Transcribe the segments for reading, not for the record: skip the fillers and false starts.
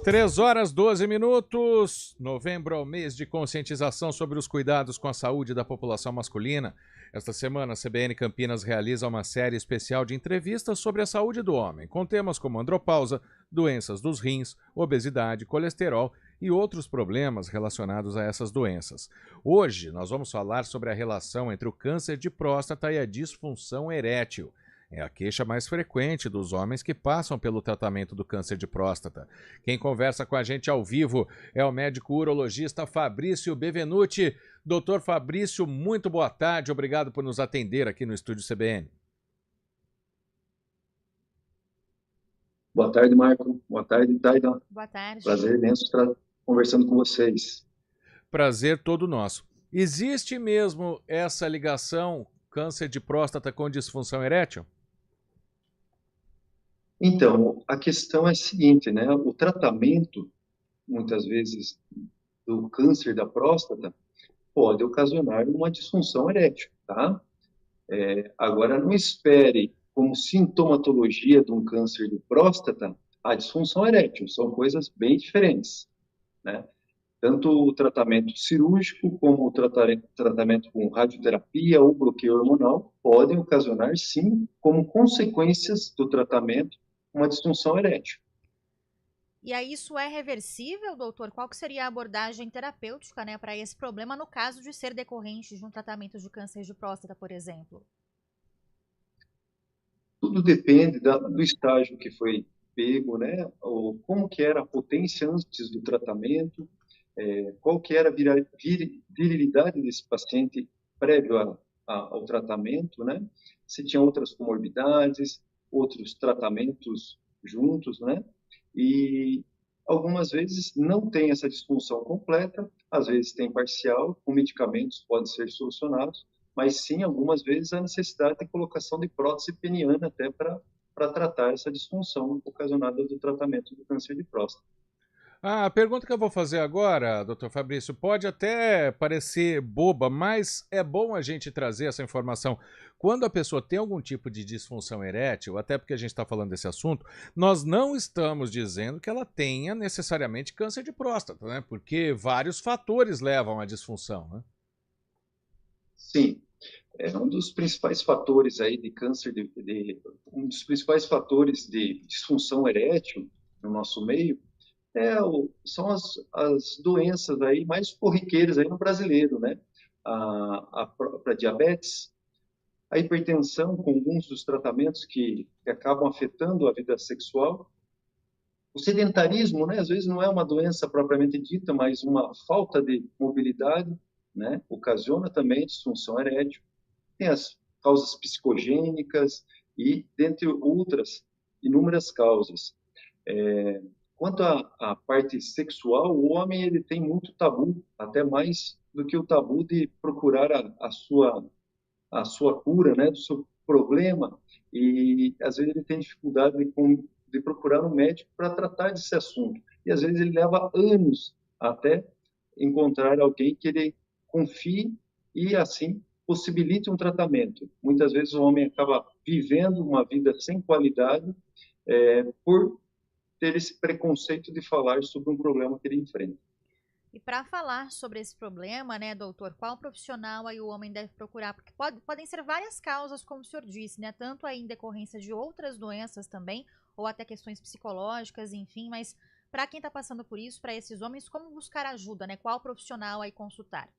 3h12. Novembro é o mês de conscientização sobre os cuidados com a saúde da população masculina. Esta semana, a CBN Campinas realiza uma série especial de entrevistas sobre a saúde do homem, com temas como andropausa, doenças dos rins, obesidade, colesterol e outros problemas relacionados a essas doenças. Hoje, nós vamos falar sobre a relação entre o câncer de próstata e a disfunção erétil. É a queixa mais frequente dos homens que passam pelo tratamento do câncer de próstata. Quem conversa com a gente ao vivo é o médico urologista Fabrício Bevenuti. Doutor Fabrício, muito boa tarde. Obrigado por nos atender aqui no Estúdio CBN. Boa tarde, Marco. Boa tarde, Taida. Boa tarde. Prazer imenso estar conversando com vocês. Prazer todo nosso. Existe mesmo essa ligação câncer de próstata com disfunção erétil? Então, a questão é a seguinte, né? O tratamento, muitas vezes, do câncer da próstata pode ocasionar uma disfunção erétil, tá? Agora, não espere como sintomatologia de um câncer de próstata a disfunção erétil. São coisas bem diferentes, né? Tanto o tratamento cirúrgico como o tratamento com radioterapia ou bloqueio hormonal podem ocasionar, sim, como consequências do tratamento, uma disfunção erétil. E aí isso é reversível, doutor? Qual que seria a abordagem terapêutica, né, para esse problema no caso de ser decorrente de um tratamento de câncer de próstata, por exemplo? Tudo depende do estágio que foi pego, né? Ou como que era a potência antes do tratamento, qual que era a virilidade desse paciente prévio ao tratamento, né? Se tinha outras comorbidades, outros tratamentos juntos, né? E algumas vezes não tem essa disfunção completa, às vezes tem parcial, com medicamentos pode ser solucionados, mas sim, algumas vezes, a necessidade de colocação de prótese peniana até para tratar essa disfunção ocasionada do tratamento do câncer de próstata. A pergunta que eu vou fazer agora, doutor Fabrício, pode até parecer boba, mas é bom a gente trazer essa informação. Quando a pessoa tem algum tipo de disfunção erétil, até porque a gente está falando desse assunto, nós não estamos dizendo que ela tenha necessariamente câncer de próstata, né? Porque vários fatores levam à disfunção, né? Sim, um dos principais fatores aí de câncer, um dos principais fatores de disfunção erétil no nosso meio são as doenças aí mais corriqueiras aí no brasileiro, né? A própria diabetes, a hipertensão, com alguns dos tratamentos que acabam afetando a vida sexual, o sedentarismo, né? Às vezes não é uma doença propriamente dita, mas uma falta de mobilidade, né? Ocasiona também disfunção erétil. Tem as causas psicogênicas e, dentre outras, inúmeras causas. Quanto à parte sexual, o homem ele tem muito tabu, até mais do que o tabu de procurar a sua cura, né, do seu problema, e às vezes ele tem dificuldade de procurar um médico para tratar desse assunto. E às vezes ele leva anos até encontrar alguém que ele confie e assim possibilite um tratamento. Muitas vezes o homem acaba vivendo uma vida sem qualidade por ter esse preconceito de falar sobre um problema que ele enfrenta. E para falar sobre esse problema, né, doutor, qual profissional aí o homem deve procurar? Porque podem ser várias causas, como o senhor disse, né, tanto aí em decorrência de outras doenças também, ou até questões psicológicas, enfim, mas para quem está passando por isso, para esses homens, como buscar ajuda, né? Qual profissional aí consultar?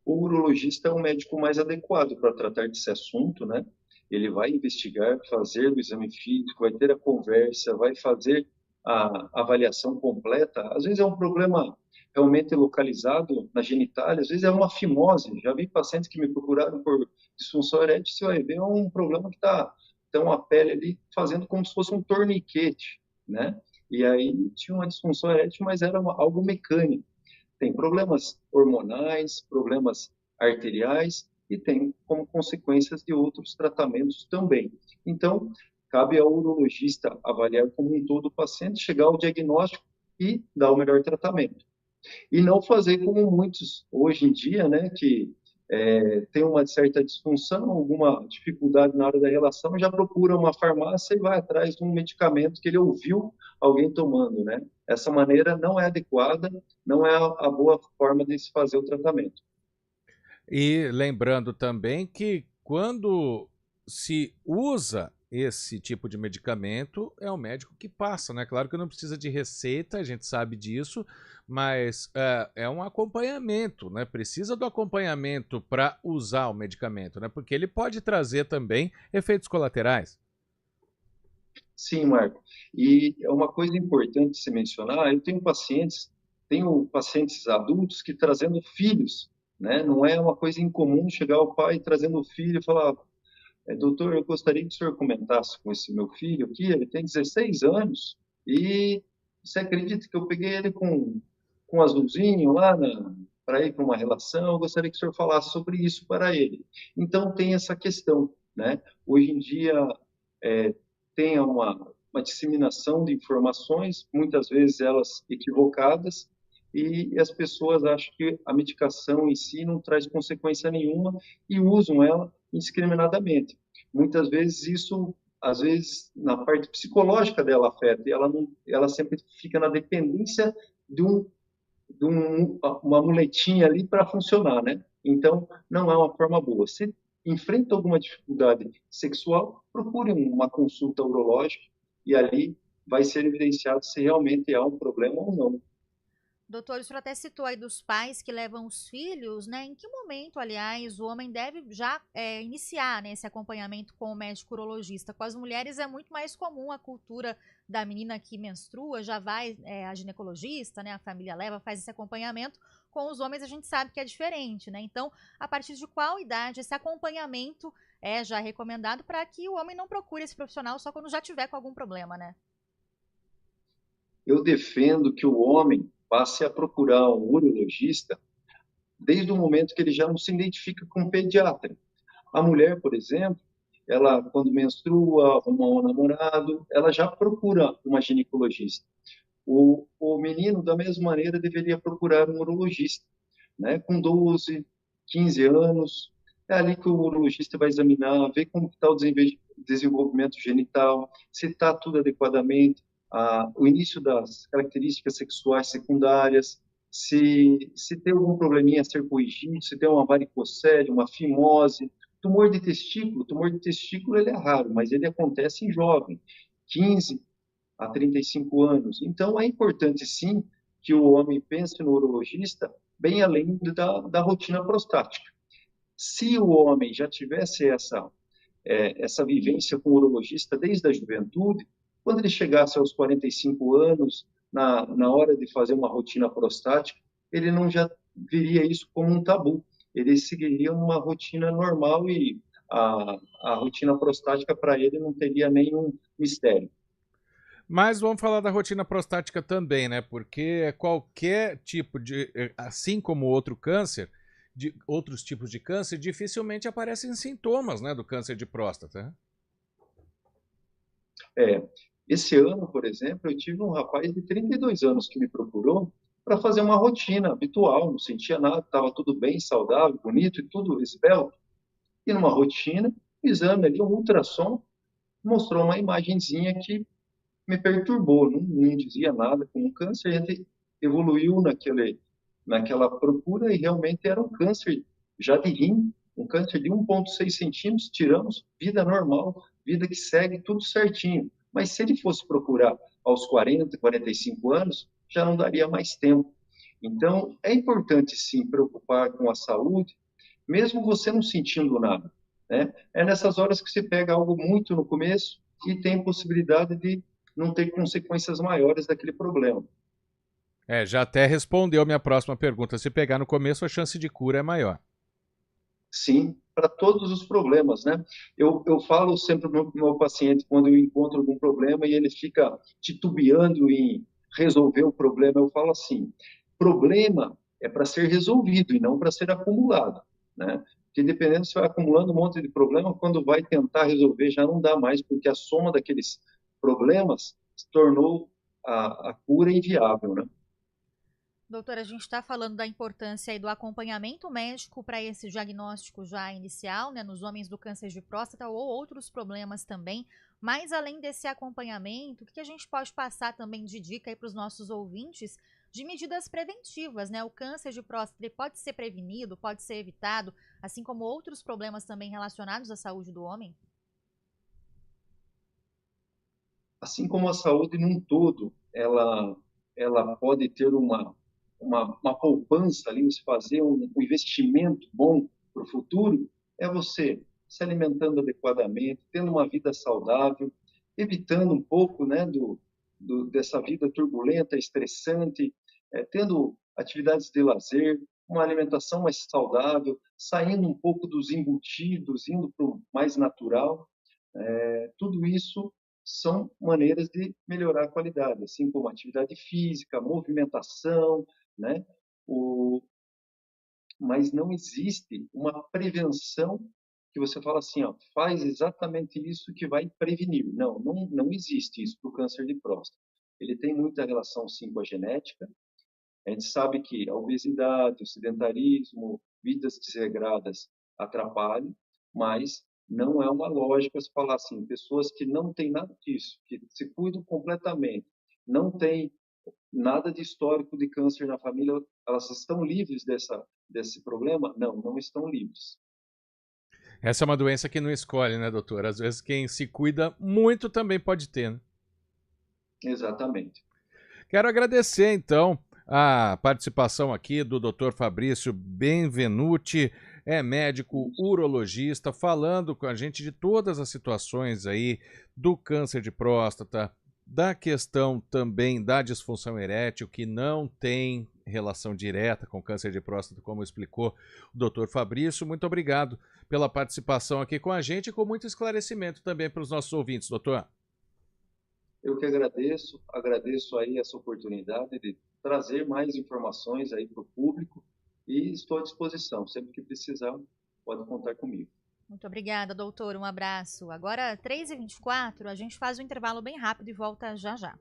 O urologista é o médico mais adequado para tratar desse assunto, né? Ele vai investigar, fazer o exame físico, vai ter a conversa, vai fazer a avaliação completa. Às vezes é um problema realmente localizado na genitália, às vezes é uma fimose. Já vi pacientes que me procuraram por disfunção erétil, você vai ver é um problema que está a pele ali fazendo como se fosse um torniquete, né? E aí tinha uma disfunção erétil, mas era algo mecânico. Tem problemas hormonais, problemas arteriais e tem como consequências de outros tratamentos também. Então, cabe ao urologista avaliar como um todo o paciente, chegar ao diagnóstico e dar o melhor tratamento. E não fazer como muitos hoje em dia, né, que tem uma certa disfunção, alguma dificuldade na hora da relação, já procura uma farmácia e vai atrás de um medicamento que ele ouviu alguém tomando, né? Essa maneira não é adequada, não é a boa forma de se fazer o tratamento. E lembrando também que quando se usa esse tipo de medicamento, é o médico que passa, né? Claro que não precisa de receita, a gente sabe disso, mas é um acompanhamento, né? Precisa do acompanhamento para usar o medicamento, né? Porque ele pode trazer também efeitos colaterais. Sim, Marco. E é uma coisa importante se mencionar, eu tenho pacientes adultos que trazendo filhos, né? Não é uma coisa incomum chegar o pai trazendo o filho e falar, doutor, eu gostaria que o senhor comentasse com esse meu filho aqui, ele tem 16 anos e você acredita que eu peguei ele com azulzinho lá para ir para uma relação, eu gostaria que o senhor falasse sobre isso para ele. Então tem essa questão, né? Hoje em dia é, tem uma disseminação de informações, muitas vezes elas equivocadas, e as pessoas acham que a medicação em si não traz consequência nenhuma e usam ela indiscriminadamente. Muitas vezes isso, às vezes, na parte psicológica dela afeta, e ela sempre fica na dependência de, uma muletinha ali para funcionar, né? Então, não é uma forma boa. Se enfrenta alguma dificuldade sexual, procure uma consulta urológica e ali vai ser evidenciado se realmente há um problema ou não. Doutor, o senhor até citou aí dos pais que levam os filhos, né? Em que momento, aliás, o homem deve já iniciar, né, esse acompanhamento com o médico urologista? Com as mulheres é muito mais comum a cultura da menina que menstrua, já vai a ginecologista, né? A família leva, faz esse acompanhamento. Com os homens a gente sabe que é diferente, né? Então, a partir de qual idade esse acompanhamento é já recomendado para que o homem não procure esse profissional só quando já tiver com algum problema, né? Eu defendo que o homem passe a procurar um urologista desde o momento que ele já não se identifica com um pediatra. A mulher, por exemplo, ela, quando menstrua, arruma um namorado, ela já procura uma ginecologista. O menino, da mesma maneira, deveria procurar um urologista, né? Com 12, 15 anos, é ali que o urologista vai examinar, ver como está o desenvolvimento genital, se está tudo adequadamente, o início das características sexuais secundárias, se tem algum probleminha a ser corrigido, se tem uma varicocele, uma fimose, tumor de testículo ele é raro, mas ele acontece em jovem, 15 a 35 anos. Então, é importante, sim, que o homem pense no urologista bem além da rotina prostática. Se o homem já tivesse essa vivência com o urologista desde a juventude, quando ele chegasse aos 45 anos, na hora de fazer uma rotina prostática, ele não já viria isso como um tabu. Ele seguiria uma rotina normal e a rotina prostática para ele não teria nenhum mistério. Mas vamos falar da rotina prostática também, né? Porque qualquer tipo de, assim como outro câncer, de outros tipos de câncer, dificilmente aparecem sintomas, né, do câncer de próstata, né? É, esse ano, por exemplo, eu tive um rapaz de 32 anos que me procurou para fazer uma rotina habitual, não sentia nada, estava tudo bem, saudável, bonito e tudo esbelto. E numa rotina, exame ali, um ultrassom, mostrou uma imagenzinha que me perturbou, não dizia nada como câncer, a gente evoluiu naquela procura e realmente era um câncer já de rim, um câncer de 1,6 centímetros, tiramos, vida normal, vida que segue, tudo certinho. Mas se ele fosse procurar aos 40, 45 anos, já não daria mais tempo. Então, é importante sim preocupar com a saúde, mesmo você não sentindo nada, né? É nessas horas que você pega algo muito no começo e tem possibilidade de não ter consequências maiores daquele problema. Já até respondeu minha próxima pergunta. Se pegar no começo, a chance de cura é maior. Sim, para todos os problemas, né? Eu falo sempre para o meu paciente, quando eu encontro algum problema e ele fica titubeando em resolver o problema, eu falo assim: problema é para ser resolvido e não para ser acumulado, né? Porque dependendo, se vai acumulando um monte de problema, quando vai tentar resolver já não dá mais, porque a soma daqueles problemas se tornou a cura inviável, né? Doutora, a gente está falando da importância aí do acompanhamento médico para esse diagnóstico já inicial, né, nos homens do câncer de próstata ou outros problemas também. Mas além desse acompanhamento, o que a gente pode passar também de dica aí para os nossos ouvintes de medidas preventivas, né? O câncer de próstata ele pode ser prevenido, pode ser evitado, assim como outros problemas também relacionados à saúde do homem? Assim como a saúde num todo, ela pode ter uma poupança ali, você fazer um investimento bom para o futuro, é você se alimentando adequadamente, tendo uma vida saudável, evitando um pouco, né, dessa vida turbulenta, estressante, tendo atividades de lazer, uma alimentação mais saudável, saindo um pouco dos embutidos, indo para o mais natural. Tudo isso são maneiras de melhorar a qualidade, assim como atividade física, movimentação, né? O, mas não existe uma prevenção que você fala assim, ó, faz exatamente isso que vai prevenir. Não existe isso para o câncer de próstata. Ele tem muita relação, sim, com a genética. A gente sabe que a obesidade, o sedentarismo, vidas desregradas atrapalham, mas não é uma lógica se falar assim, pessoas que não têm nada disso, que se cuidam completamente, não têm nada de histórico de câncer na família, elas estão livres desse problema? Não estão livres. Essa é uma doença que não escolhe, né, doutor? Às vezes quem se cuida muito também pode ter, né? Exatamente. Quero agradecer, então, a participação aqui do Dr. Fabrício Benvenuti, é médico urologista, falando com a gente de todas as situações aí do câncer de próstata, da questão também da disfunção erétil, que não tem relação direta com câncer de próstata, como explicou o Dr. Fabrício. Muito obrigado pela participação aqui com a gente e com muito esclarecimento também para os nossos ouvintes, doutor. Eu que agradeço aí essa oportunidade de trazer mais informações aí para o público e estou à disposição. Sempre que precisar, pode contar comigo. Muito obrigada, doutor. Um abraço. Agora, 3h24, a gente faz um intervalo bem rápido e volta já já.